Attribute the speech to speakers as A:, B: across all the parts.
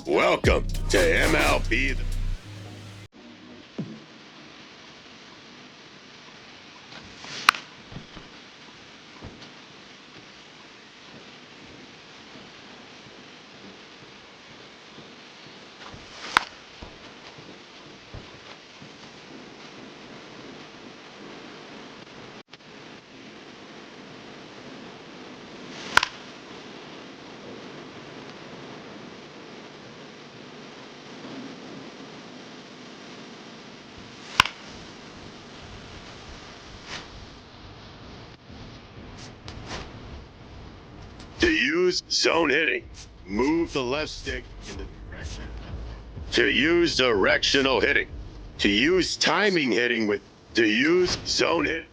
A: Welcome to MLB. To use zone hitting, move the left stick in the direction. To use directional hitting. To use timing hitting to use zone hitting.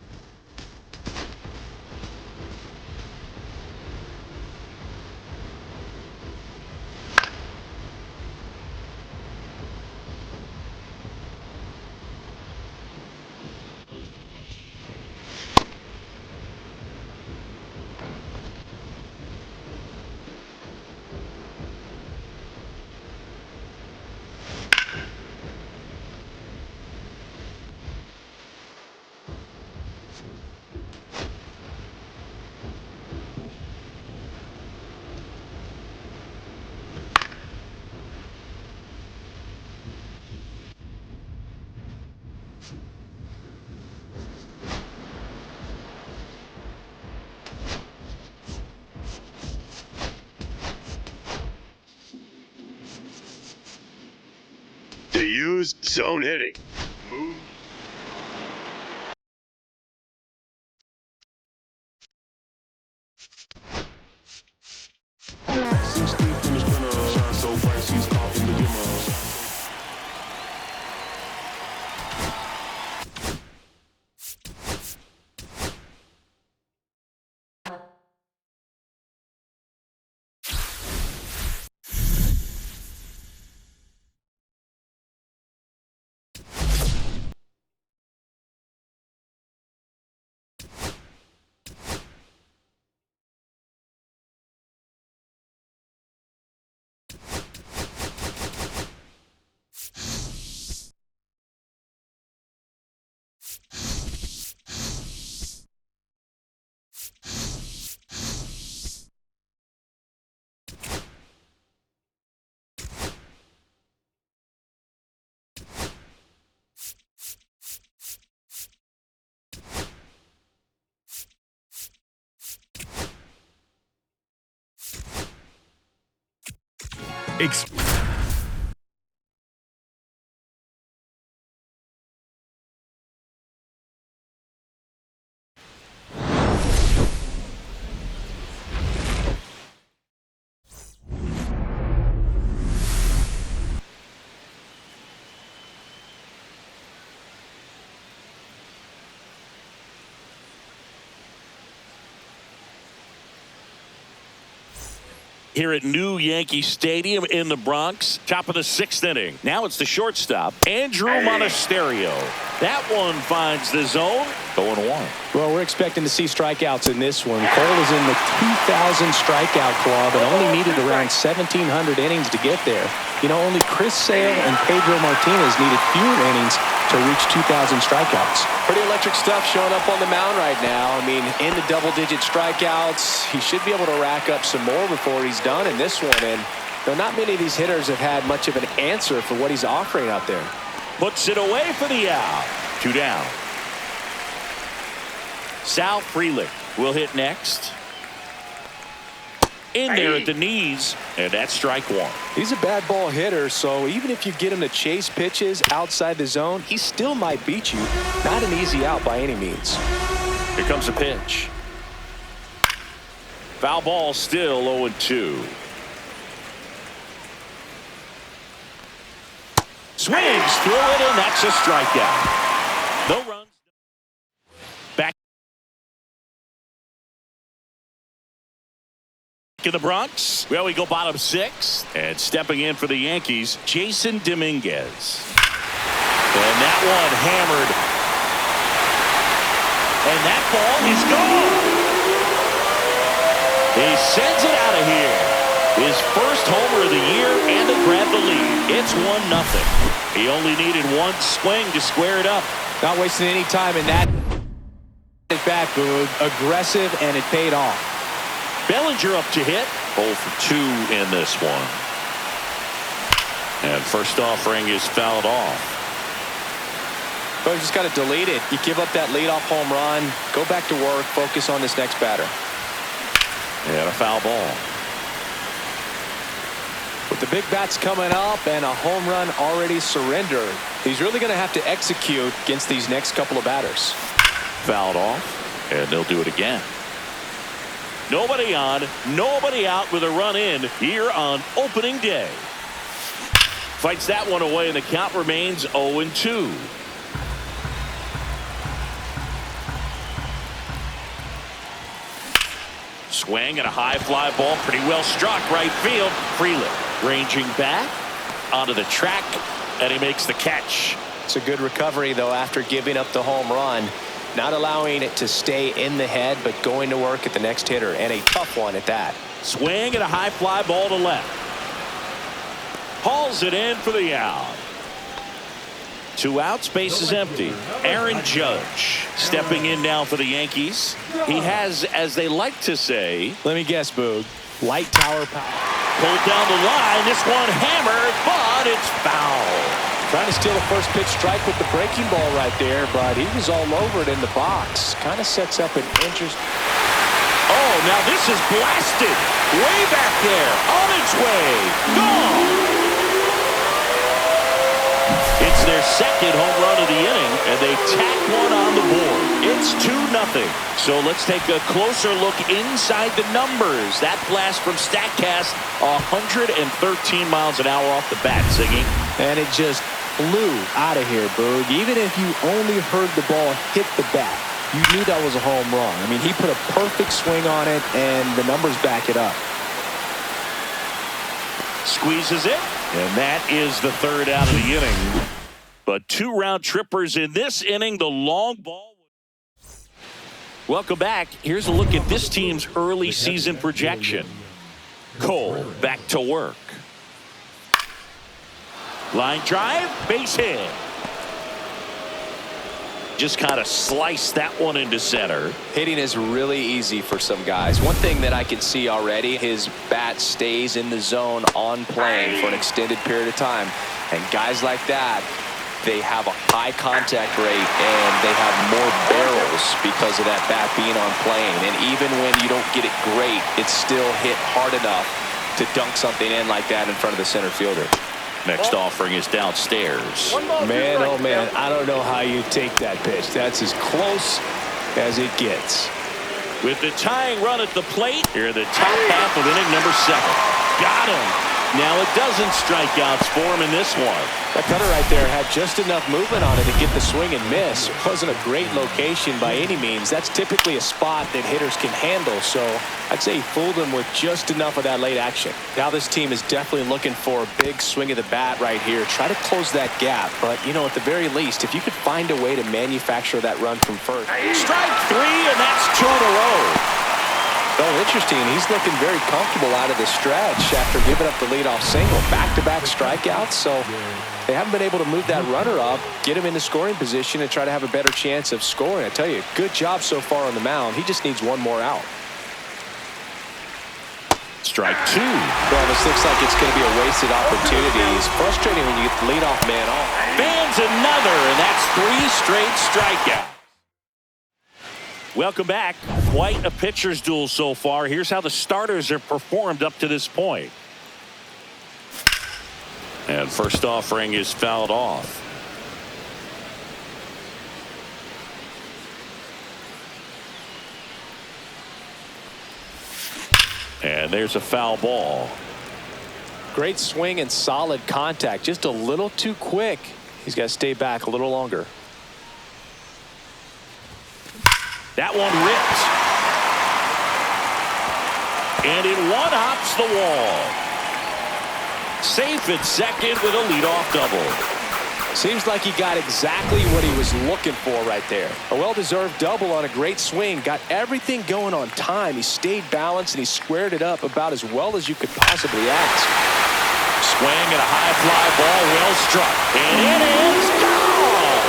A: To use zone hitting, move.
B: Here at new Yankee Stadium in the Bronx, top of the 6th inning. Now it's the shortstop, Andrew Monasterio. That one finds the zone, 0-1.
C: Well, we're expecting to see strikeouts in this one. Cole is in the 2,000 strikeout club and only needed around 1,700 innings to get there. You know, only Chris Sale and Pedro Martinez needed fewer innings to reach 2,000 strikeouts.
D: Pretty electric stuff showing up on the mound right now. I mean, in the double-digit strikeouts, he should be able to rack up some more before he's done in this one. And not many of these hitters have had much of an answer for what he's offering out there.
B: Puts it away for the out. 2 down. Sal Frelick will hit next. In there at the knees, and that's strike 1.
D: He's a bad ball hitter, so even if you get him to chase pitches outside the zone, he still might beat you. Not an easy out by any means.
B: Here comes a pitch. Foul ball, still 0-2. Swings through it, and that's a strikeout. No runs. Back in the Bronx. Well, we go bottom 6. And stepping in for the Yankees, Jason Dominguez. And that one hammered. And that ball is gone. He sends it out of here. His first home run of the year, and they grab the lead. It's 1-0. He only needed one swing to square it up.
D: Not wasting any time in that bat, Boog. Aggressive, and it paid off.
B: Bellinger up to hit. 0 for 2 in this one. And first offering is fouled off.
D: But just got to delete it. You give up that leadoff home run. Go back to work. Focus on this next batter.
B: And a foul ball.
D: With the big bats coming up and a home run already surrendered, he's really going to have to execute against these next couple of batters.
B: Fouled off, and they'll do it again. Nobody on, nobody out with a run in here on opening day. Fights that one away, and the count remains 0-2. Swing and a high fly ball, pretty well struck right field. Freeland ranging back onto the track, and he makes the catch.
D: It's a good recovery, though, after giving up the home run. Not allowing it to stay in the head, but going to work at the next hitter, and a tough one at that.
B: Swing and a high fly ball to left. Hauls it in for the out. 2 outs, base is empty. Aaron Judge stepping in now for the Yankees. He has, as they like to say,
D: let me guess, Boog, light tower power.
B: Pulled down the line. This one hammered, but it's foul.
D: Trying to steal a first pitch strike with the breaking ball right there, but he was all over it in the box. Kind of sets up an interest.
B: Oh, now this is blasted. Way back there. On its way. Gone. It's their second home run of the inning, and they tack one on the board. It's 2-0. So let's take a closer look inside the numbers. That blast from StatCast, 113 miles an hour off the bat, Ziggy.
D: And it just flew out of here, Boog. Even if you only heard the ball hit the bat, you knew that was a home run. I mean, he put a perfect swing on it, and the numbers back it up.
B: Squeezes it, and that is the third out of the inning. But 2 round trippers in this inning. The long ball. Welcome back. Here's a look at this team's early season projection. Cole back to work. Line drive, base hit. Just kind of sliced that one into center.
D: Hitting is really easy for some guys. One thing that I can see already, his bat stays in the zone on plane for an extended period of time. And guys like that, they have a high contact rate and they have more barrels because of that bat being on plane. And even when you don't get it great, it's still hit hard enough to dunk something in like that in front of the center fielder.
B: Next offering is downstairs.
D: Man, oh man, I don't know how you take that pitch. That's as close as it gets.
B: With the tying run at the plate, here the top half of inning number 7. Got him. Now a dozen strikeouts for him in this one.
D: That cutter right there had just enough movement on it to get the swing and miss. It wasn't a great location by any means. That's typically a spot that hitters can handle, so I'd say he fooled him with just enough of that late action. Now this team is definitely looking for a big swing of the bat right here. Try to close that gap, but, you know, at the very least, if you could find a way to manufacture that run from first.
B: Strike 3, and that's 2 in a row.
D: Oh, interesting. He's looking very comfortable out of the stretch after giving up the leadoff single. Back-to-back strikeouts, so they haven't been able to move that runner up, get him in the scoring position, and try to have a better chance of scoring. I tell you, good job so far on the mound. He just needs one more out.
B: Strike 2.
D: Well, this looks like it's going to be a wasted opportunity. It's frustrating when you get the leadoff man off.
B: Fans another, and that's 3 straight strikeouts. Welcome back. Quite a pitcher's duel so far. Here's how the starters have performed up to this point. And first offering is fouled off. And there's a foul ball.
D: Great swing and solid contact. Just a little too quick. He's got to stay back a little longer.
B: That one ripped. And it one-hops the wall. Safe at second with a leadoff double.
D: Seems like he got exactly what he was looking for right there. A well-deserved double on a great swing. Got everything going on time. He stayed balanced and he squared it up about as well as you could possibly ask.
B: Swing and a high fly ball, well struck. And it is gone!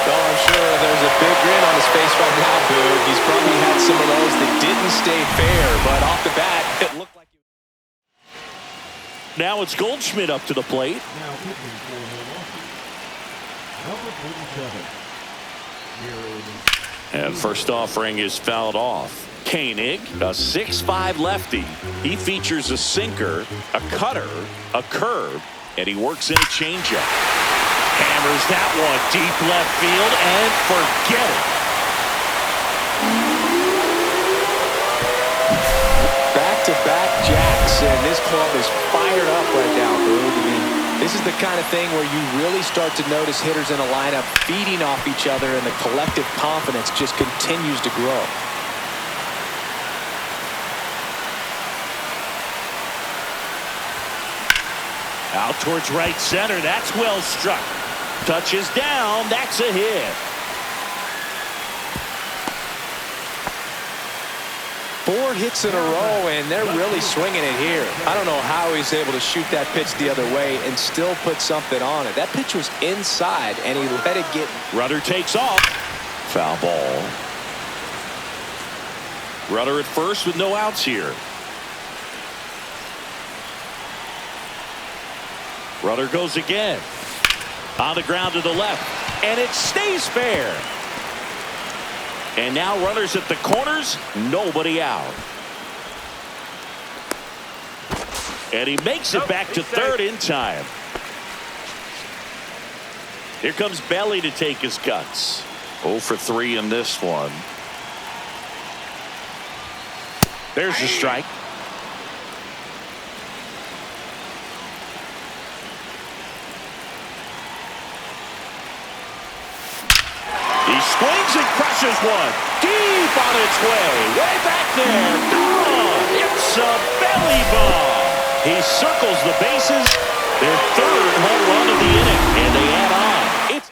D: Oh, I'm sure there's a big grin on his face right now, Boog. He's probably had some of those that didn't stay fair, but off the bat, it looked like
B: Now it's Goldschmidt up to the plate.
E: Now pitching for Milwaukee, number 47.
B: And first offering is fouled off. Koenig, a 6'5 lefty. He features a sinker, a cutter, a curve, and he works in a changeup. Hammers that one deep left field and forget it.
D: Back-to-back jacks, and this club is fired up right now, Boog. I mean, this is the kind of thing where you really start to notice hitters in a lineup feeding off each other, and the collective confidence just continues to grow.
B: Out towards right center. That's well struck. Touches down. That's a hit.
D: 4 hits in a row, and they're really swinging it here. I don't know how he's able to shoot that pitch the other way and still put something on it. That pitch was inside, and he let it get.
B: Rudder takes off. Foul ball. Rudder at first with no outs here. Rudder goes again. On the ground to the left. And it stays fair. And now runners at the corners. Nobody out. And he makes it back to third in time. Here comes Belly to take his cuts. 0 for 3 in this one. There's the strike. He swings and crushes one. Deep on its way. Way back there. Gone. It's a belly ball. He circles the bases. Their third home run of the inning. And they add on. It's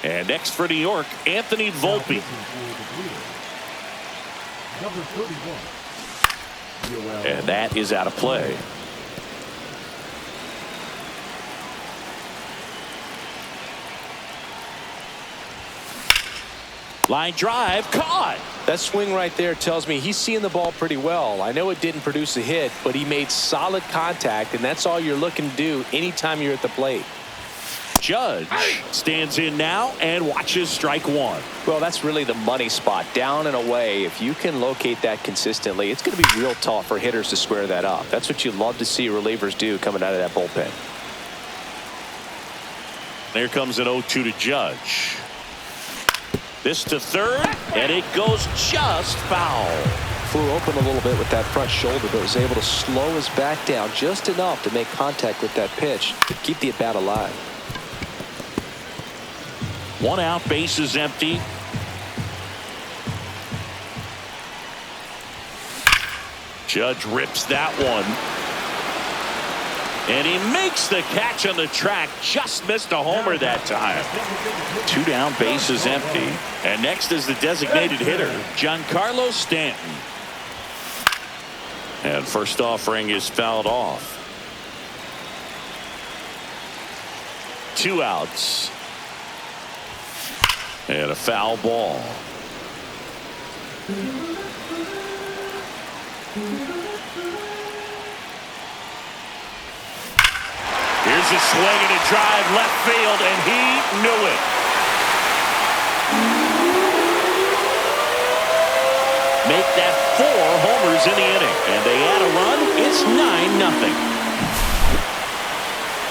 B: 8. And next for New York, Anthony Volpe.
E: Number 31.
B: And that is out of play. Line drive, caught.
D: That swing right there tells me he's seeing the ball pretty well. I know it didn't produce a hit, but he made solid contact, and that's all you're looking to do anytime you're at the plate.
B: Judge stands in now and watches strike one.
D: Well, that's really the money spot, down and away. If you can locate that consistently, it's going to be real tough for hitters to square that up. That's what you love to see relievers do coming out of that bullpen.
B: There comes an 0-2 to Judge. This to third, and it goes just foul.
D: Flew open a little bit with that front shoulder, but was able to slow his back down just enough to make contact with that pitch to keep the at-bat alive.
B: 1 out, base is empty. Judge rips that one. And he makes the catch on the track. Just missed a homer that time. 2 down, base is empty. And next is the designated hitter, Giancarlo Stanton. And first offering is fouled off. 2 outs. And a foul ball. Here's a swing and a drive left field, and he knew it. Make that 4 homers in the inning, and they add a run. It's 9-0.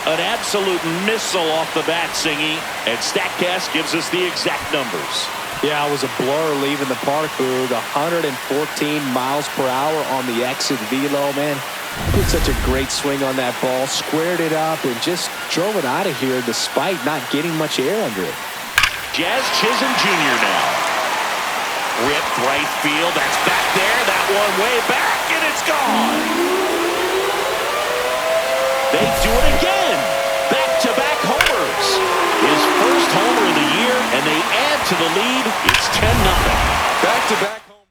B: An absolute missile off the bat, Singy, and StatCast gives us the exact numbers.
D: Yeah, it was a blur leaving the park, Boog. 114 miles per hour on the exit velo, man. Put such a great swing on that ball, squared it up, and just drove it out of here despite not getting much air under it.
B: Jazz Chisholm Jr. now. Ripped right field. That's back there. That one way back, and it's gone. They do it again. to the lead. It's 10-0.
D: Back-to-back home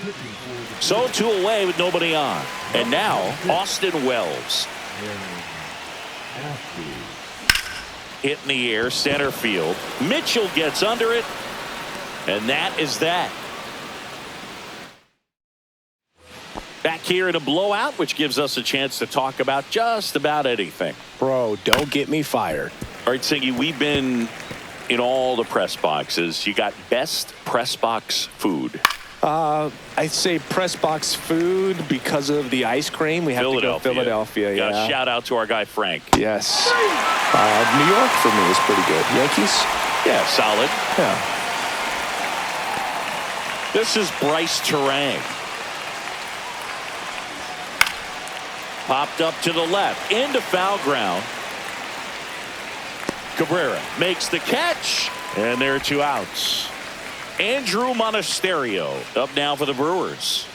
D: run.
B: So 2 away with nobody on. And now Austin Wells. Hit in the air, center field. Mitchell gets under it. And that is that. Back here in a blowout, which gives us a chance to talk about just about anything.
D: Bro, don't get me fired.
B: All right, Singy, we've been in all the press boxes. You got best press box food.
D: I'd say press box food because of the ice cream. We have to go Philadelphia.
B: Yeah.
D: Yeah.
B: Shout out to our guy Frank.
D: Yes. New York for me is pretty good. Yankees?
B: Yeah, solid.
D: Yeah.
B: This is Bryce Terang. Popped up to the left, into foul ground. Cabrera makes the catch, and there are 2 outs. Andrew Monasterio up now for the Brewers.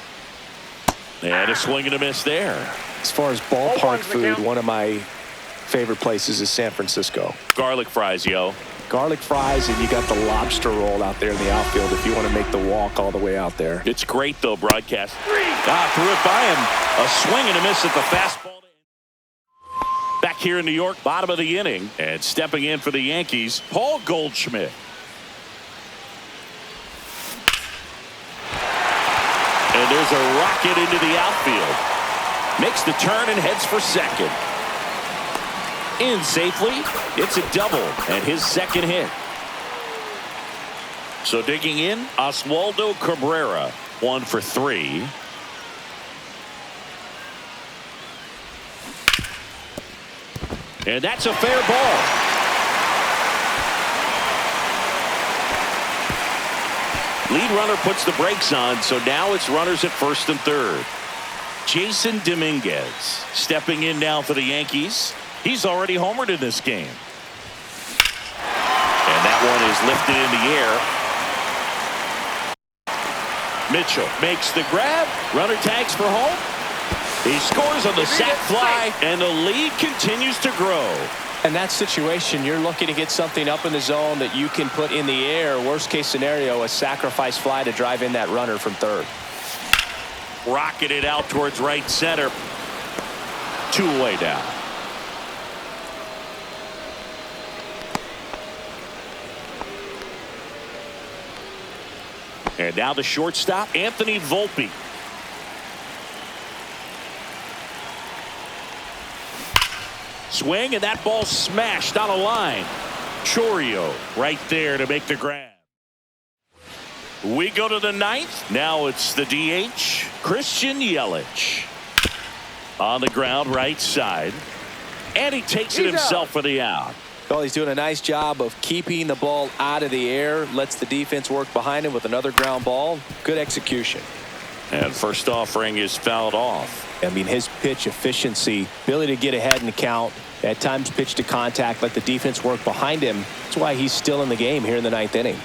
B: And a swing and a miss there.
D: As far as ballpark food, one of my favorite places is San Francisco.
B: Garlic fries, yo.
D: Garlic fries, and you got the lobster roll out there in the outfield if you want to make the walk all the way out there.
B: It's great, though, broadcast. Threw it by him. A swing and a miss at the fastball. Back here in New York, bottom of the inning. And stepping in for the Yankees, Paul Goldschmidt. And there's a rocket into the outfield. Makes the turn and heads for second. In safely. It's a double and his second hit. So digging in, Oswaldo Cabrera, 1 for 3. And that's a fair ball. Lead runner puts the brakes on, so now it's runners at first and third. Jason Dominguez stepping in now for the Yankees. He's already homered in this game. And that one is lifted in the air. Mitchell makes the grab. Runner tags for home. He scores on the sac fly, and the lead continues to grow.
D: In that situation, you're looking to get something up in the zone that you can put in the air. Worst case scenario, a sacrifice fly to drive in that runner from third.
B: Rocketed out towards right center. 2 away down. And now the shortstop, Anthony Volpe. Swing, and that ball smashed on a line. Chorio right there to make the grab. We go to the 9th. Now it's the DH, Christian Yelich. On the ground, right side. And he takes it himself for the out.
D: Well, he's doing a nice job of keeping the ball out of the air. Lets the defense work behind him with another ground ball. Good execution.
B: And first offering is fouled off.
D: I mean, his pitch efficiency, ability to get ahead in the count, at times pitch to contact, let the defense work behind him. That's why he's still in the game here in the 9th inning.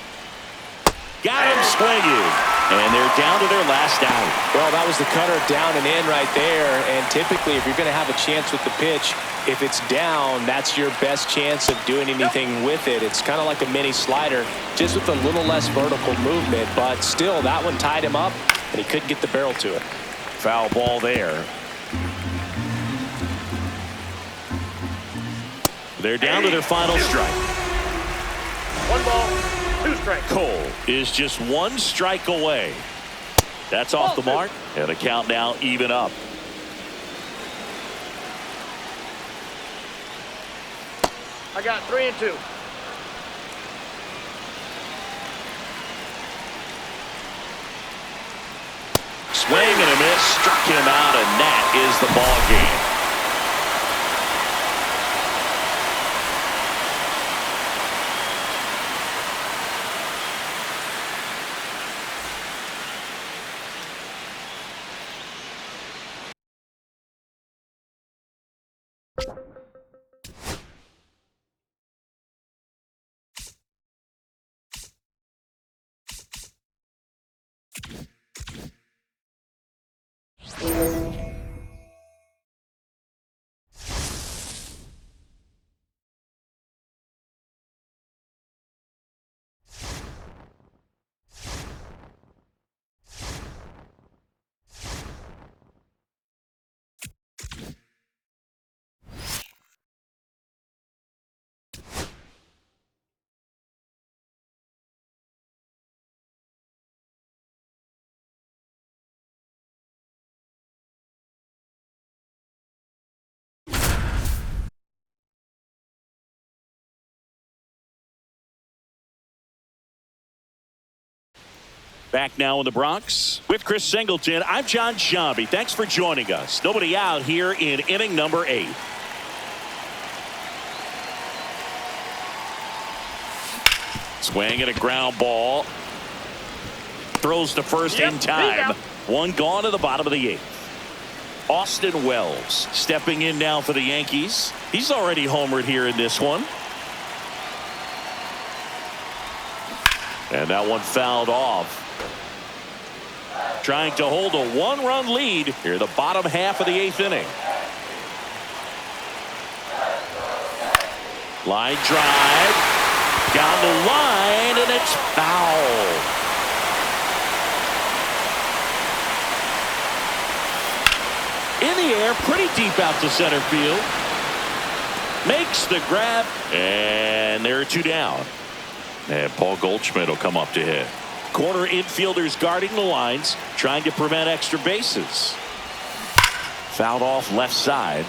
B: Got him swinging. And they're down to their last out.
D: Well, that was the cutter down and in right there. And typically, if you're going to have a chance with the pitch, if it's down, that's your best chance of doing anything with it. It's kind of like a mini slider, just with a little less vertical movement. But still, that one tied him up, and he couldn't get the barrel to it.
B: Foul ball there. They're down to their final strike.
E: 1 ball, 2 strikes.
B: Cole is just 1 strike away. That's off the mark. And the count now even up.
E: I got 3 and 2.
B: Swing and a miss. Struck him out, and that is the ball game. Back now in the Bronx with Chris Singleton. I'm John Sciambi. Thanks for joining us. Nobody out here in inning number 8. Swing and a ground ball. Throws to first in time. One gone to the bottom of the 8th. Austin Wells stepping in now for the Yankees. He's already homered here in this one. And that one fouled off. Trying to hold a 1-run lead here the bottom half of the 8th inning. Line drive. Down the line, and it's foul. In the air, pretty deep out to center field. Makes the grab, and there are 2 down. And Paul Goldschmidt will come up to hit. Corner infielders guarding the lines, trying to prevent extra bases. Fouled off left side.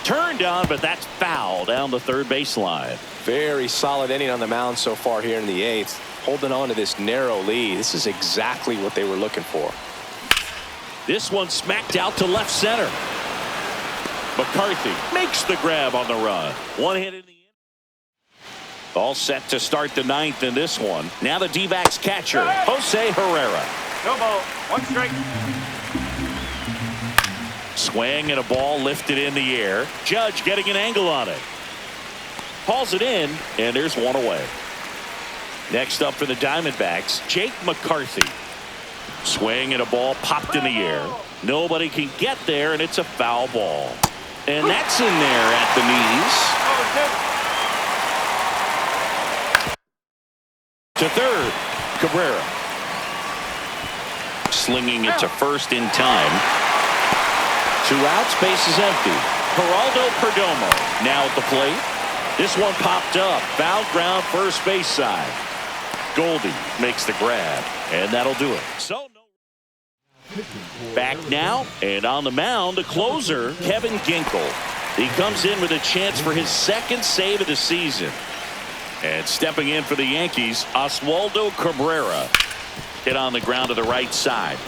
B: Turned on, but that's foul down the third baseline.
D: Very solid inning on the mound so far here in the 8th. Holding on to this narrow lead. This is exactly what they were looking for.
B: This one smacked out to left center. McCarthy makes the grab on the run. One hit in the inning. All set to start the 9th in this one. Now the D-backs catcher, Jose Herrera.
F: No ball. 1 strike.
B: Swing and a ball lifted in the air. Judge getting an angle on it. Hauls it in, and there's one away. Next up for the Diamondbacks, Jake McCarthy. Swing and a ball popped in the air. Nobody can get there, and it's a foul ball. And that's in there at the knees. To third, Cabrera. Slinging it to first in time. 2 outs, base is empty. Geraldo Perdomo now at the plate. This one popped up. Foul ground first base side. Goldie makes the grab, and that'll do it. So back now, and on the mound, the closer, Kevin Ginkel. He comes in with a chance for his 2nd save of the season. And stepping in for the Yankees, Oswaldo Cabrera. Hit on the ground to the right side.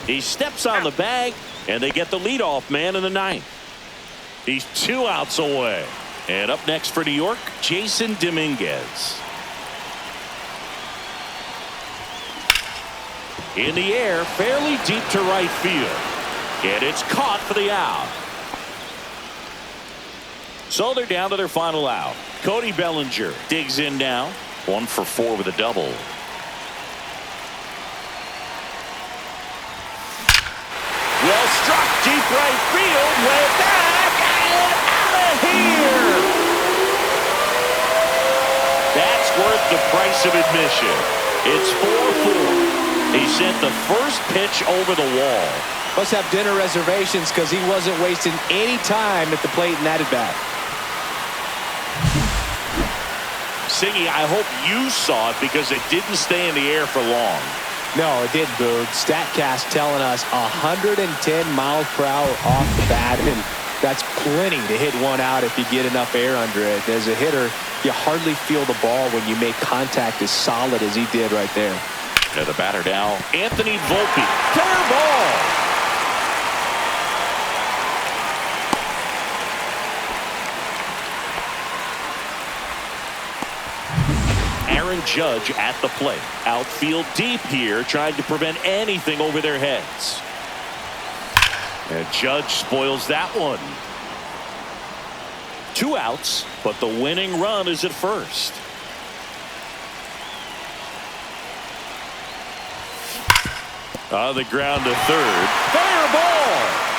B: He steps on the bag, and they get the leadoff man in the 9th. He's 2 outs away. And up next for New York, Jason Dominguez. In the air, fairly deep to right field. And it's caught for the out. So they're down to their final out. Cody Bellinger digs in now. 1 for 4 with a double. Well struck deep right field. Way back and out of here. That's worth the price of admission. It's 4-4. He sent the first pitch over the wall.
D: Must have dinner reservations because he wasn't wasting any time at the plate in that at bat.
B: Singy, I hope you saw it because it didn't stay in the air for long.
D: No, it didn't, Boog. StatCast telling us 110 miles per hour off the bat, and that's plenty to hit one out if you get enough air under it. As a hitter, you hardly feel the ball when you make contact as solid as he did right there.
B: Yeah, the batter now, Anthony Volpe. Fair ball. Aaron Judge at the plate. Outfield deep here, trying to prevent anything over their heads. And Judge spoils that one. 2 outs, but the winning run is at first. On the ground to third. Fair ball.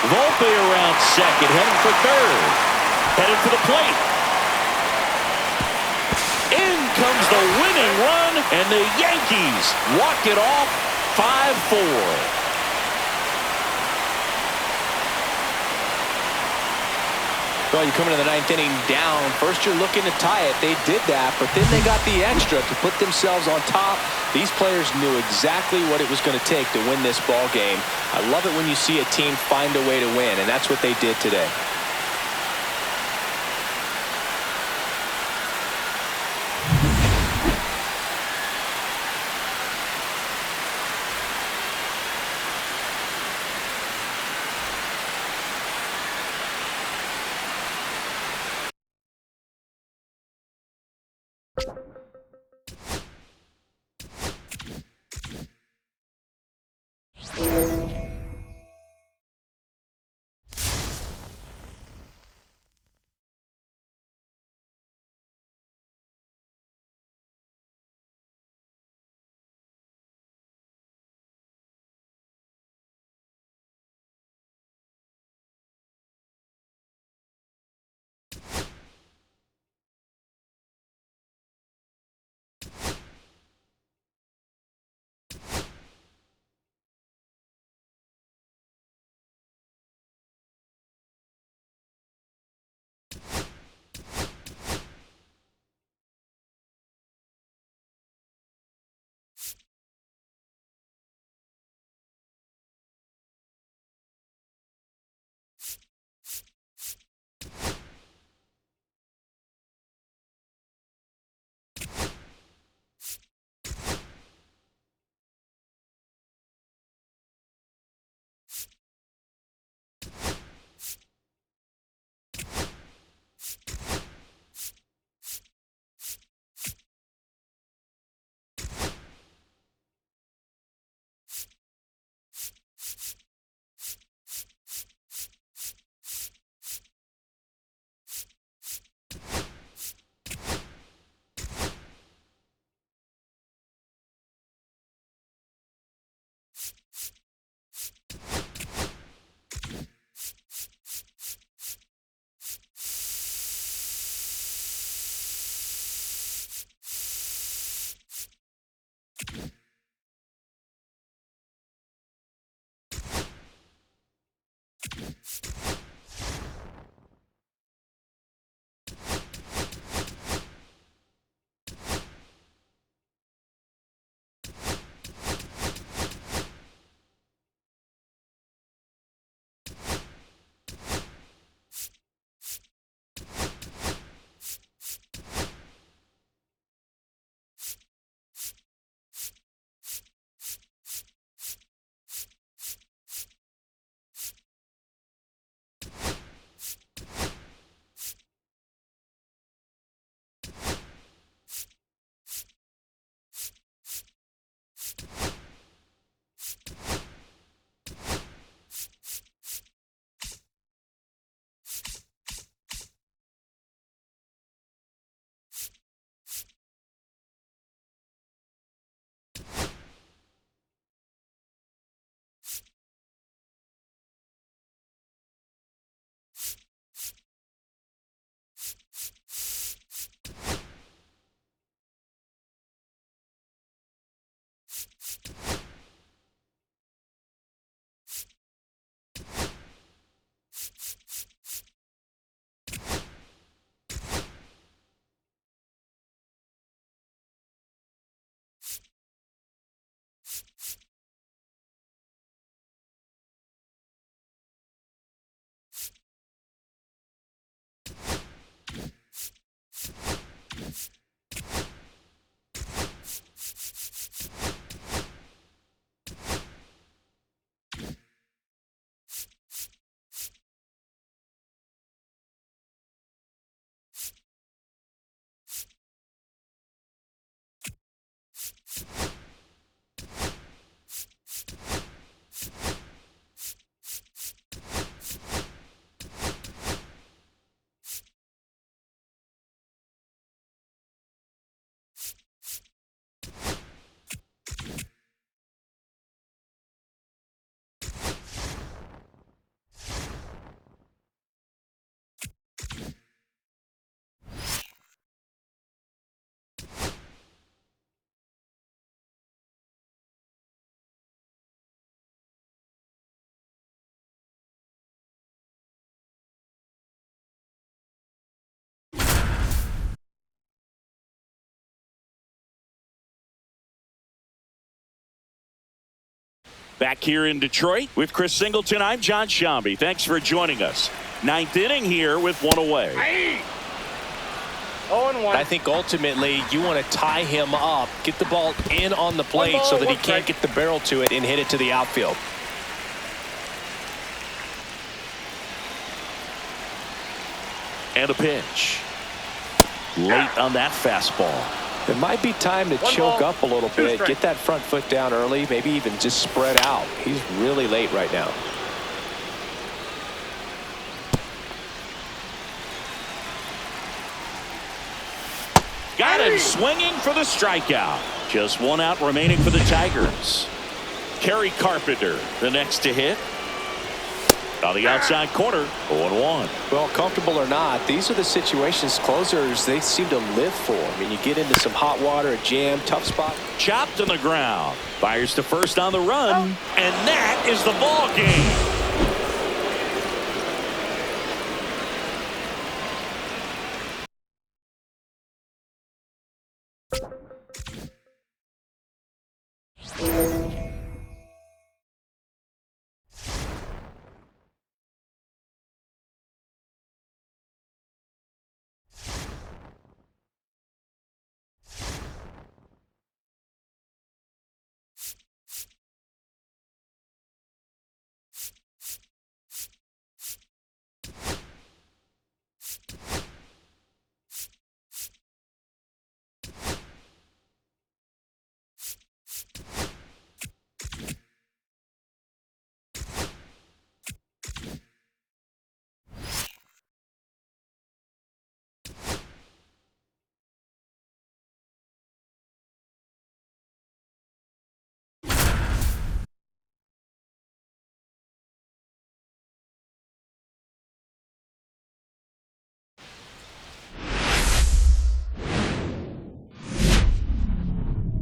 B: Volpe around second, heading for third. Headed for the plate. In comes the winning run, and the Yankees walk it off 5-4.
D: Well, you come into the 9th inning down. First, you're looking to tie it. They did that, but then they got the extra to put themselves on top. These players knew exactly what it was going to take to win this ball game. I love it when you see a team find a way to win, and that's what they did today.
B: Back here in Detroit with Chris Singleton, I'm John Shambi. Thanks for joining us. Ninth inning here with one away.
F: 0-1.
D: I think ultimately you want to tie him up, get the ball in on the plate so that he can't get the barrel to it and hit it to the outfield.
B: And a pitch. late on that fastball.
D: It might be time to choke up a little bit, get that front foot down early, maybe even just spread out. He's really late right now.
B: Got him swinging for the strikeout. Just one out remaining for the Tigers. Kerry Carpenter, the next to hit. On the outside corner, 0-1.
D: Well, comfortable or not, these are the situations closers they seem to live for. I mean, you get into some hot water, a jam, tough spot.
B: Chopped on the ground. Fires to first on the run. And that is the ball game.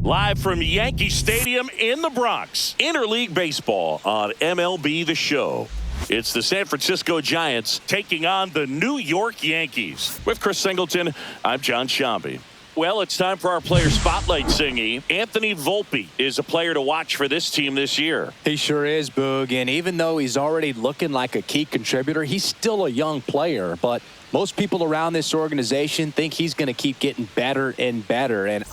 B: Live from Yankee Stadium in the Bronx, Interleague Baseball on MLB The Show. It's the San Francisco Giants taking on the New York Yankees. With Chris Singleton, I'm John Shambi. Well, it's time for our player spotlight, Singy. Anthony Volpe is a player to watch for this team this year.
C: He sure is, Boog. And even though he's already looking like a key contributor, he's still a young player. But most people around this organization think he's going to keep getting better and better.
B: And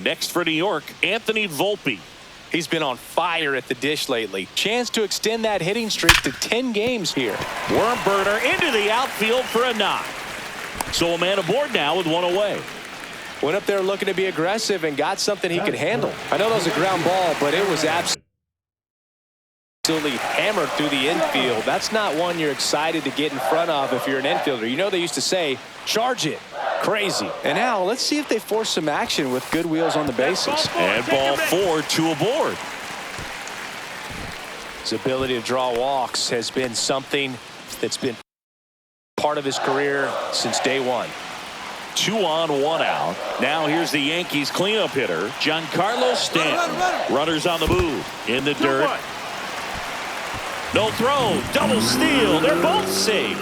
B: next for New York, Anthony Volpe.
D: He's been on fire at the dish lately. Chance to extend that hitting streak to 10 games here.
B: Worm burner into the outfield for a knock. So a man aboard now with one away.
D: Went up there looking to be aggressive and got something he could handle. I know that was a ground ball, but it was absolutely hammered through the infield. That's not one you're excited to get in front of if you're an infielder. You know they used to say, charge it. Crazy. And now let's see if they force some action with good wheels on the bases.
B: And ball 4, 2 aboard.
D: His ability to draw walks has been something that's been part of his career since day one.
B: 2 on, 1 out. Now here's the Yankees cleanup hitter, Giancarlo Stanton. Runners on the move. In the dirt. No throw. Double steal. They're both safe.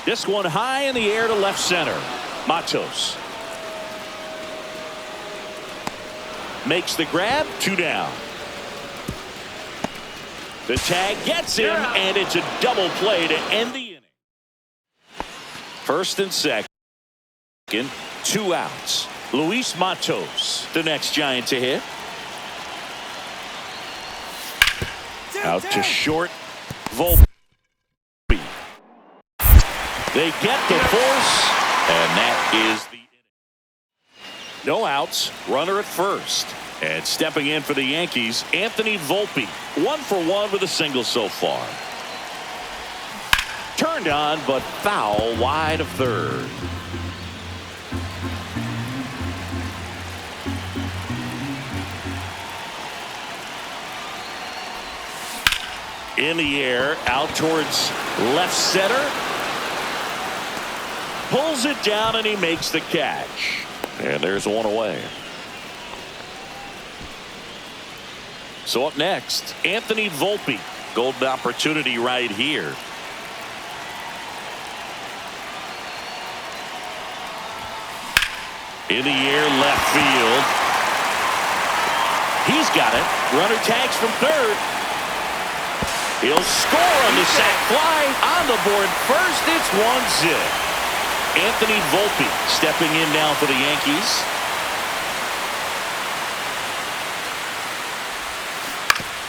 B: This one high in the air to left center. Matos makes the grab. 2 down. The tag gets him, and it's a double play to end the inning. First and second. 2 outs. Luis Matos, the next Giant to hit. Out to short. Volpe. They get the force, and that is the inning. No outs, runner at first. And stepping in for the Yankees, Anthony Volpe. 1 for 1 with a single so far. Turned on, but foul wide of third. In the air, out towards left center. Pulls it down, and he makes the catch. And there's one away. So up next, Anthony Volpe. Golden opportunity right here. In the air, left field. He's got it. Runner tags from third. He'll score on the sac fly. On the board first, it's 1-0. Anthony Volpe stepping in now for the Yankees.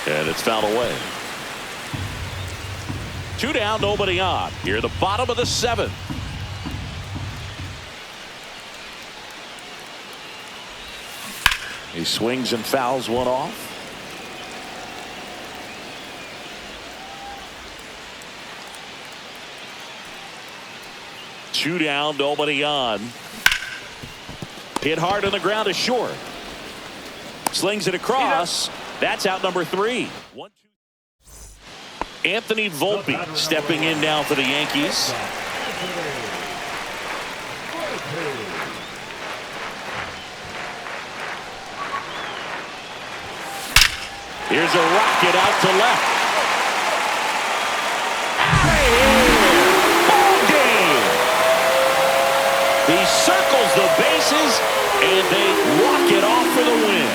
B: And it's fouled away. 2 down, nobody on. Here at the bottom of the 7th. He swings and fouls one off. Two down, nobody on. Hit hard on the ground is short. Slings it across. That's out number 3. 1-2. Anthony Volpe stepping in now for the Yankees. Here's a rocket out to left. Ball game. He circles the bases, and they walk it off for the win.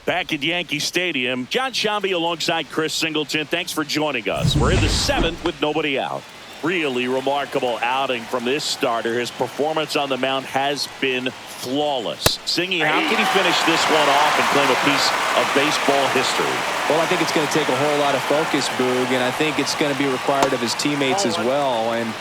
B: Back at Yankee Stadium, John Shambi alongside Chris Singleton. Thanks for joining us. We're in the 7th with nobody out. Really remarkable outing from this starter. His performance on the mound has been flawless. Singy, how can he finish this one off and claim a piece of baseball history?
D: Well, I think it's going to take a whole lot of focus, Boog, and I think it's going to be required of his teammates as well. And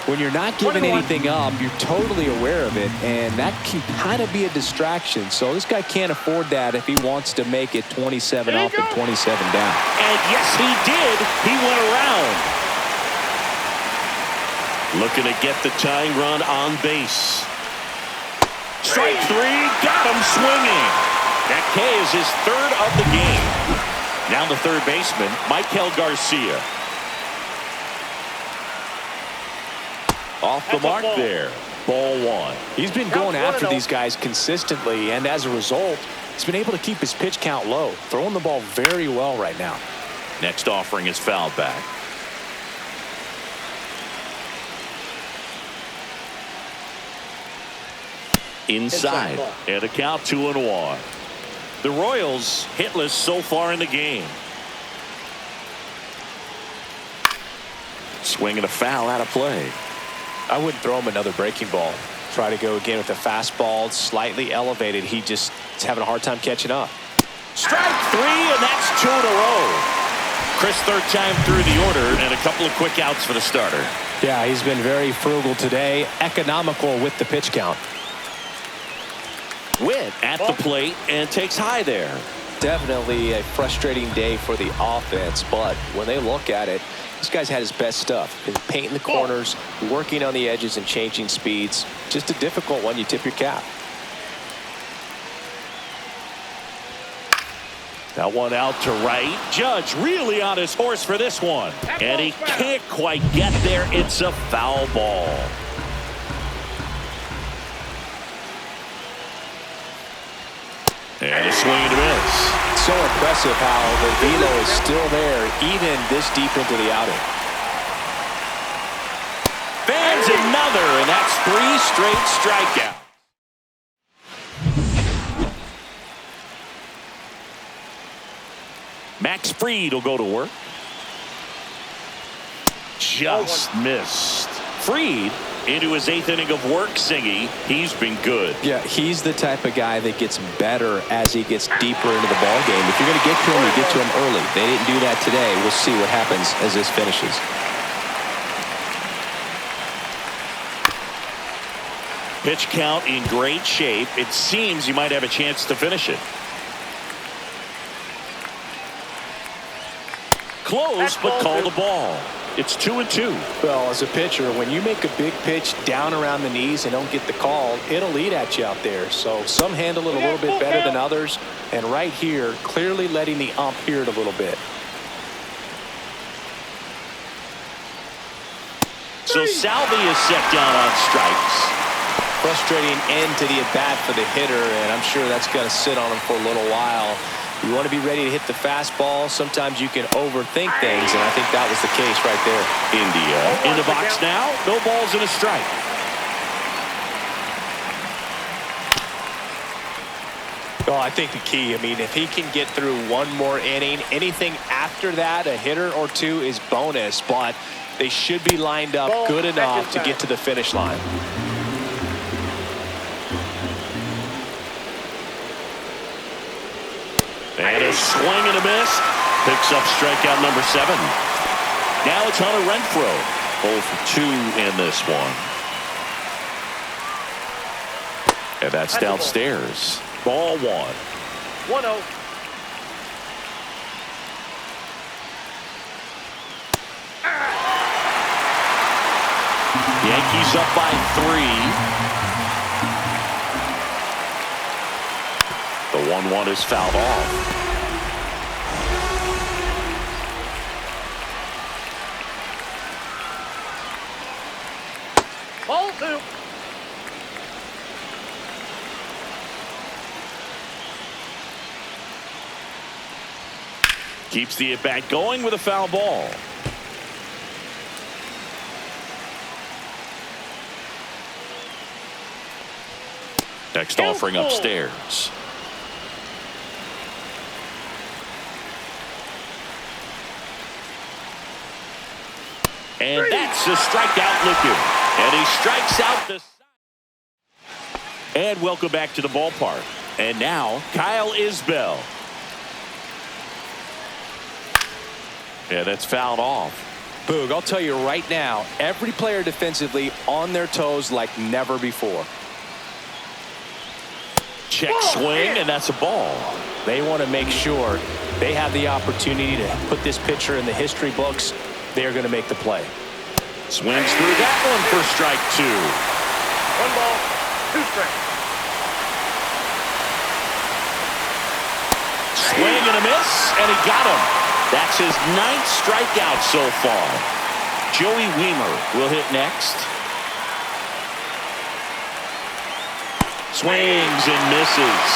D: when you're not giving anything up, you're totally aware of it, and that can kind of be a distraction. So this guy can't afford that if he wants to make it 27 off and 27 down.
B: And yes, he did. He went around. Looking to get the tying run on base. Strike 3, got him swinging. That K is his 3rd of the game. Now the third baseman, Michael Garcia. Off the mark there. Ball one.
D: He's been going after these guys consistently, and as a result, he's been able to keep his pitch count low, throwing the ball very well right now.
B: Next offering is fouled back. Inside, and a count 2-1. The Royals hitless so far in the game. Swinging a foul out of play.
D: I wouldn't throw him another breaking ball. Try to go again with the fastball, slightly elevated. He just is having a hard time catching up.
B: Strike three, and that's 2 in a row. Chris, third time through the order, and a couple of quick outs for the starter.
D: Yeah, he's been very frugal today, economical with the pitch count.
B: Witt at the plate and takes high there.
D: Definitely a frustrating day for the offense, but when they look at it, this guy's had his best stuff. Been painting the corners, working on the edges and changing speeds. Just a difficult one. You tip your cap.
B: That one out to right. Judge really on his horse for this one. And he can't quite get there. It's a foul ball. And a swing and a miss.
D: So impressive how the velo is still there even this deep into the outing.
B: Fans another, and that's 3 straight strikeouts. Max Fried will go to work. Just missed. Fried into his 8th inning of work, Singy. He's been good.
D: Yeah, he's the type of guy that gets better as he gets deeper into the ball game. If you're going to get to him, you get to him early. They didn't do that today. We'll see what happens as this finishes.
B: Pitch count in great shape. It seems you might have a chance to finish it. Close, but call the ball. It's 2-2.
D: Well, as a pitcher, when you make a big pitch down around the knees and don't get the call, it'll eat at you out there. So some handle it a little bit better than others. And right here, clearly letting the ump hear it a little bit.
B: So Salvi is set down on strikes.
D: Frustrating end to the at-bat for the hitter, and I'm sure that's going to sit on him for a little while. You want to be ready to hit the fastball. Sometimes you can overthink things, and I think that was the case right there.
B: India in the box now. No balls and a strike.
D: Well, I think the key, I mean, if he can get through one more inning, anything after that, a hitter or two is bonus, but they should be lined up good enough to get to the finish line.
B: And a swing and a miss. Picks up strikeout number 7. Now it's Hunter Renfroe. 0 for 2 in this one. And that's downstairs. Ball 1.
F: 1-0.
B: Yankees up by 3. The 1-1 is fouled off.
F: Ball 2.
B: Keeps the at-bat going with a foul ball. Next offering upstairs. And that's a strikeout looking. And he strikes out the. And welcome back to the ballpark. And now Kyle Isbell. Yeah, that's fouled off.
D: Boog, I'll tell you right now, every player defensively on their toes like never before.
B: Check swing, and that's a ball.
D: They want to make sure they have the opportunity to put this pitcher in the history books. They're going to make the play.
B: Swings through that one for strike 2.
F: 1 ball, 2 strikes.
B: Swing and a miss, and he got him. That's his 9th strikeout so far. Joey Weimer will hit next. Swings and misses.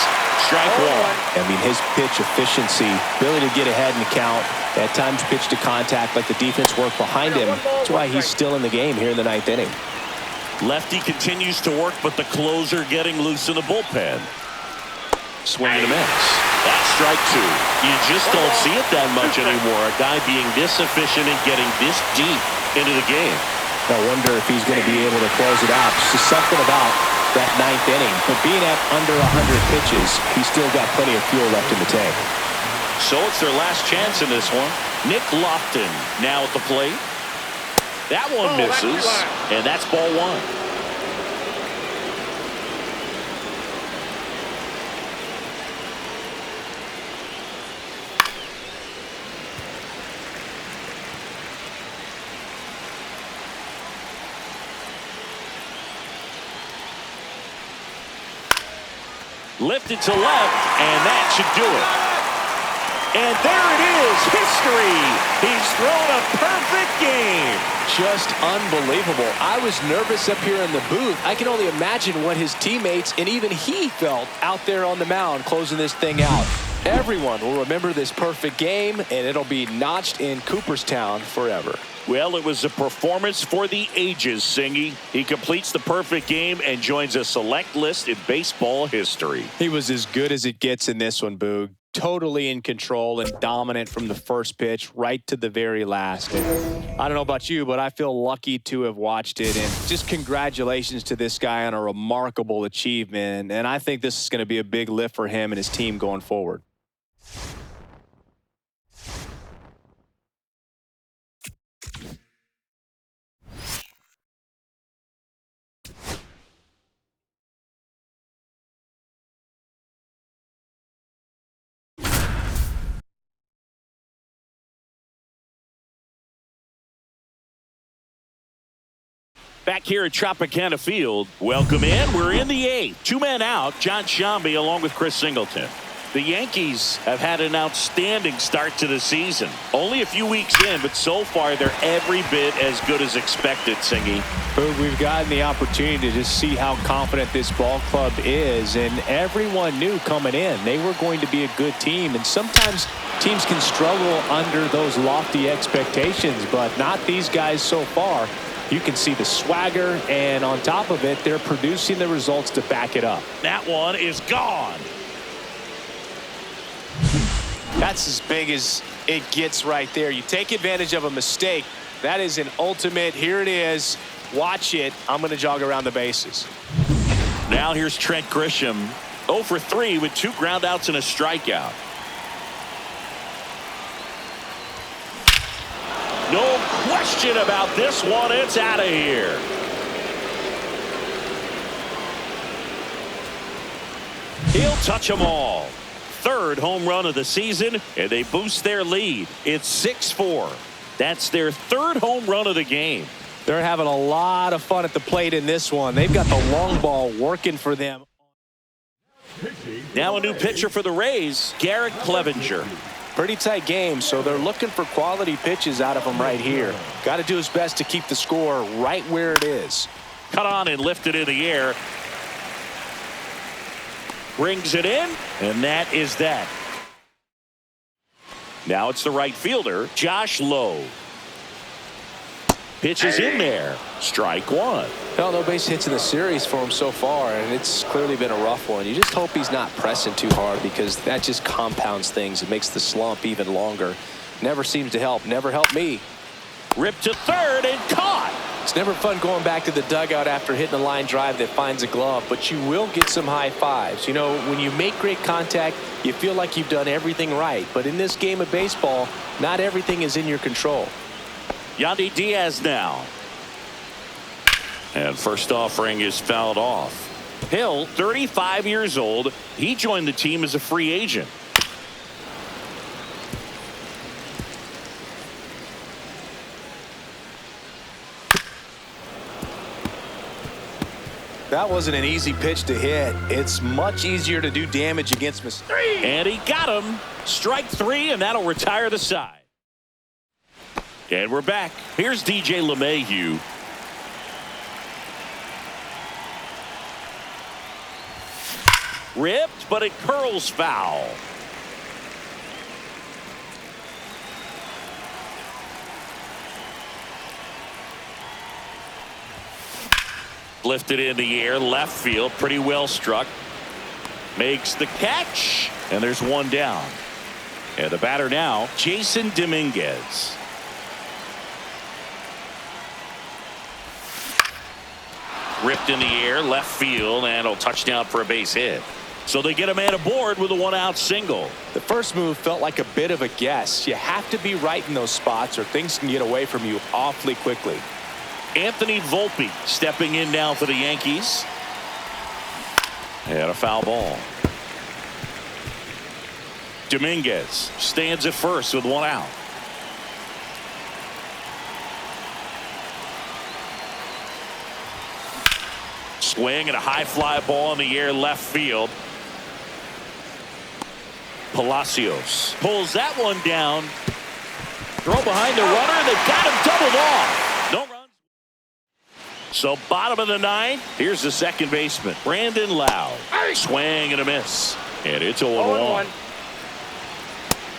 B: Strike one.
D: I mean, his pitch efficiency, ability to get ahead in the count, at times pitch to contact, let the defense work behind him. That's why he's still in the game here in the 9th inning.
B: Lefty continues to work, but the closer getting loose in the bullpen. Swing and a miss. That's strike two. You just don't see it that much anymore. A guy being this efficient and getting this deep into the game.
D: I wonder if he's going to be able to close it out. Just something about that 9th inning. But being at under 100 pitches, he's still got plenty of fuel left in the tank.
B: So it's their last chance in this one. Nick Lofton now at the plate. That one misses, and that's ball one. Lifted to left, and that should do it. And there it is, history. He's thrown a perfect game.
D: Just unbelievable. I was nervous up here in the booth. I can only imagine what his teammates and even he felt out there on the mound closing this thing out. Everyone will remember this perfect game, and it'll be notched in Cooperstown forever.
B: Well, it was a performance for the ages, Singy. He completes the perfect game and joins a select list in baseball history.
D: He was as good as it gets in this one, Boog. Totally in control and dominant from the first pitch right to the very last. And I don't know about you, but I feel lucky to have watched it. And just congratulations to this guy on a remarkable achievement. And I think this is going to be a big lift for him and his team going forward.
B: Back here at Tropicana Field, welcome in. We're in the 8th. 2 men out, John Sciambi along with Chris Singleton. The Yankees have had an outstanding start to the season. Only a few weeks in, but so far they're every bit as good as expected, Singy.
D: We've gotten the opportunity to just see how confident this ball club is, and everyone knew coming in they were going to be a good team. And sometimes teams can struggle under those lofty expectations, but not these guys so far. You can see the swagger, and on top of it, they're producing the results to back it up.
B: That one is gone.
D: That's as big as it gets right there. You take advantage of a mistake. That is an ultimate. Here it is. Watch it. I'm going to jog around the bases.
B: Now here's Trent Grisham. 0 for 3 with 2 groundouts and a strikeout. No question about this one. It's out of here. He'll touch them all. 3rd home run of the season, and they boost their lead. It's 6-4. That's their 3rd home run of the game.
D: They're having a lot of fun at the plate in this one. They've got the long ball working for them.
B: Now a new pitcher for the Rays, Garrett Clevenger.
D: Pretty tight game, so they're looking for quality pitches out of him right here. Got to do his best to keep the score right where it is.
B: Cut on and lifted in the air. Brings it in, and that is that. Now it's the right fielder, Josh Lowe. Pitch is in there. Strike one.
D: Well, no base hits in the series for him so far, and it's clearly been a rough one. You just hope he's not pressing too hard, because that just compounds things. It makes the slump even longer. Never seems to help. Never helped me.
B: Ripped to 3rd and caught.
D: It's never fun going back to the dugout after hitting a line drive that finds a glove, but you will get some high fives. You know, when you make great contact, you feel like you've done everything right. But in this game of baseball, not everything is in your control.
B: Yandy Diaz now. And first offering is fouled off. Hill, 35 years old. He joined the team as a free agent.
D: That wasn't an easy pitch to hit. It's much easier to do damage against mistakes.
B: And he got him. Strike 3, and that'll retire the side. And we're back. Here's DJ LeMahieu. Ripped, but it curls foul. Lifted in the air, left field, pretty well struck. Makes the catch, and there's one down. And the batter now, Jason Dominguez. Ripped in the air, left field, and a touchdown for a base hit. So they get a man aboard with a one-out single.
D: The first move felt like a bit of a guess. You have to be right in those spots or things can get away from you awfully quickly.
B: Anthony Volpe stepping in now for the Yankees. And a foul ball. Dominguez stands at first with one out. Swing and a high fly ball in the air left field. Palacios pulls that one down. Throw behind the runner. They've got him doubled off. No runs. So bottom of the ninth. Here's the second baseman, Brandon Lowe. Swing and a miss. And it's 0-1.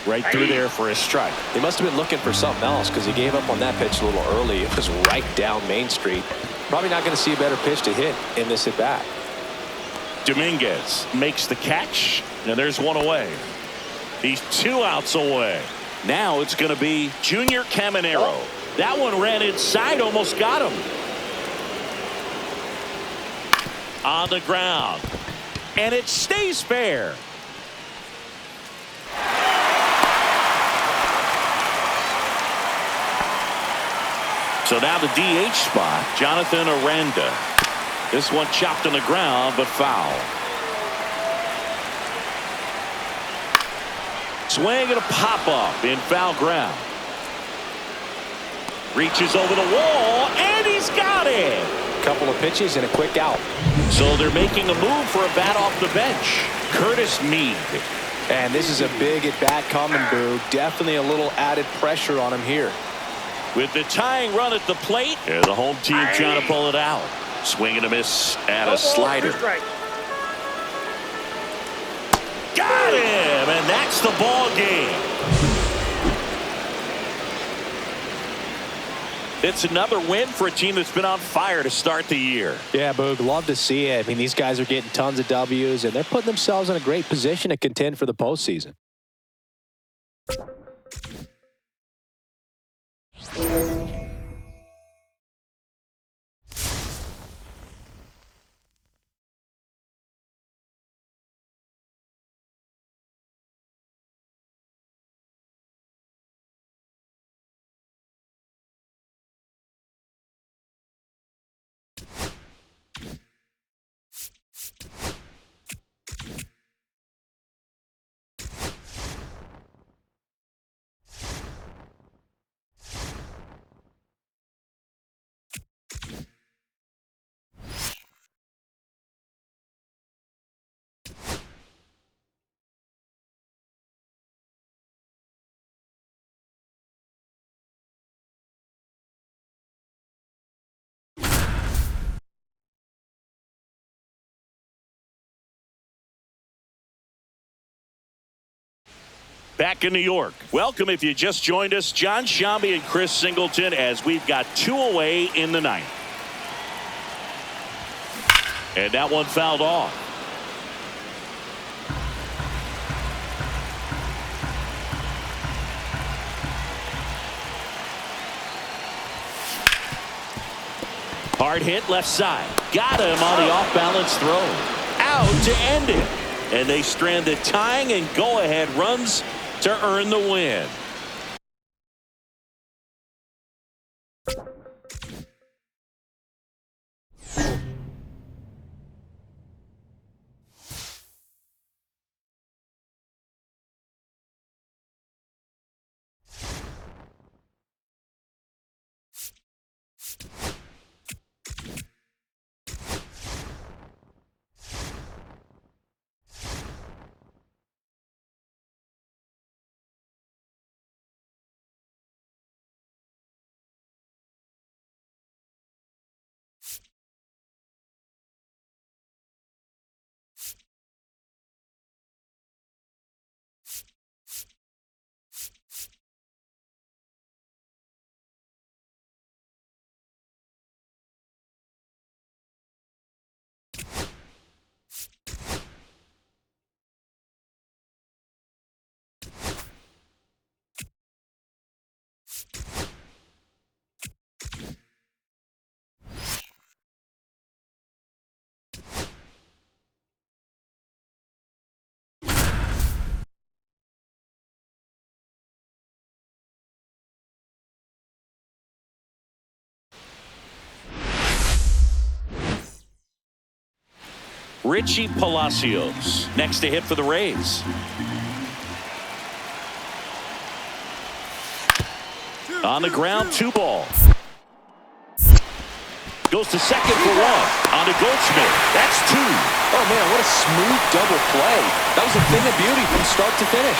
B: Right through there for a strike.
D: He must have been looking for something else because he gave up on that pitch a little early. It was right down Main Street. Probably not going to see a better pitch to hit in this at bat.
B: Dominguez makes the catch, and there's one away. He's 2 outs away. Now it's going to be Junior Caminero. That one ran inside, almost got him. On the ground, and it stays fair. So now the DH spot, Jonathan Aranda. This one chopped on the ground, but foul. Swing and a pop-up in foul ground. Reaches over the wall, and he's got it.
D: Couple of pitches and a quick out.
B: So they're making a move for a bat off the bench. Curtis Mead.
D: And this is a big at-bat coming, Boo. Definitely a little added pressure on him here.
B: With the tying run at the plate, and the home team trying to pull it out. Swing and a miss and a slider. Got him, and that's the ball game. It's another win for a team that's been on fire to start the year.
C: Yeah, Boog, love to see it. I mean, these guys are getting tons of W's, and they're putting themselves in a great position to contend for the postseason.
B: Back in New York. Welcome if you just joined us. John Shambi and Chris Singleton as we've got 2 away in the ninth. And that one fouled off. Hard hit left side. Got him on the off-balance throw. Out to end it. And they strand the tying and go-ahead runs to earn the win. Richie Palacios next to hit for the Rays. On the ground, 2 ball. Goes to second for 1. On to Goldschmidt. That's 2.
D: Oh, man, what a smooth double play. That was a thing of beauty from start to finish.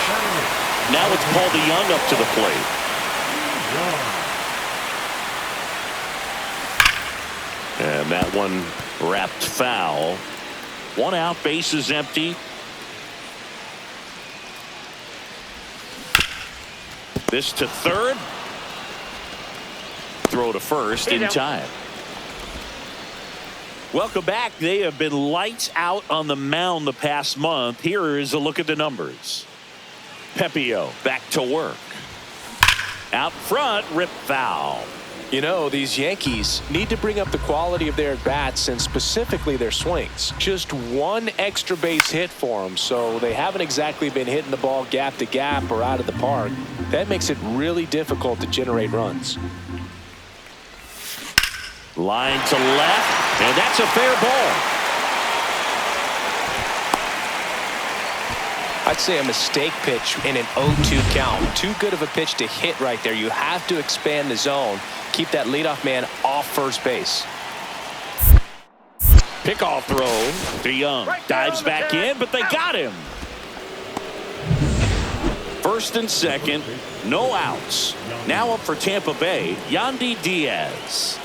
B: Now it's Paul DeYoung up to the plate. And that one wrapped foul. 1 out, bases empty. This to third. Throw to first in time. Welcome back. They have been lights out on the mound the past month. Here is a look at the numbers. Pepio back to work. Out front, rip foul.
D: You know, these Yankees need to bring up the quality of their bats and specifically their swings. Just 1 extra base hit for them, so they haven't exactly been hitting the ball gap to gap or out of the park. That makes it really difficult to generate runs.
B: Line to left, and that's a fair ball.
D: I'd say a mistake pitch in an 0-2 count. Too good of a pitch to hit right there. You have to expand the zone. Keep that leadoff man off first base.
B: Pickoff throw. DeYoung dives back in, but they got him. First and second, no outs. Now up for Tampa Bay, Yandy Diaz.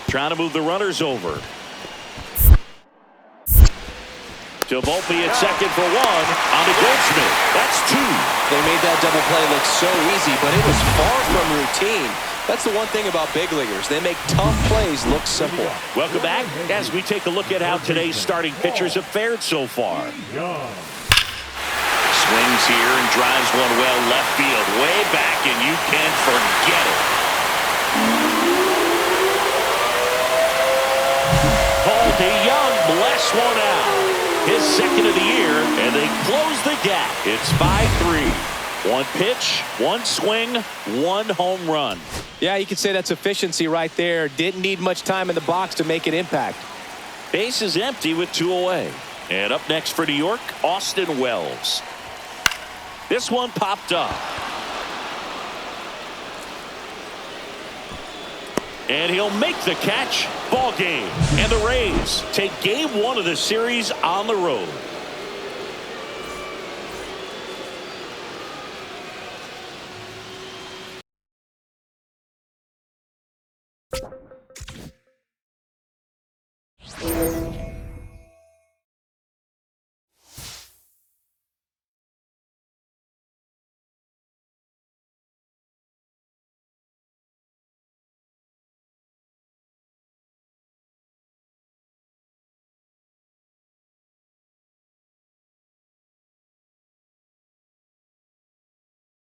B: Trying to move the runners over. To Volpe at second for 1. On to Goldschmidt. That's 2.
D: They made that double play look so easy, but it was far from routine. That's the one thing about big leaguers. They make tough plays look simple.
B: Welcome back as we take a look at how today's starting pitchers have fared so far. Swings here and drives one well left field, way back, and you can forget it. Paul DeYoung bless one out. His second of the year, and they close the gap. It's 5-3. 1 pitch, 1 swing, 1 home run.
D: Yeah, you could say that's efficiency right there. Didn't need much time in the box to make an impact.
B: Base is empty with 2 away. And up next for New York, Austin Wells. This one popped up. And he'll make the catch. Ball game. And the Rays take game 1 of the series on the road.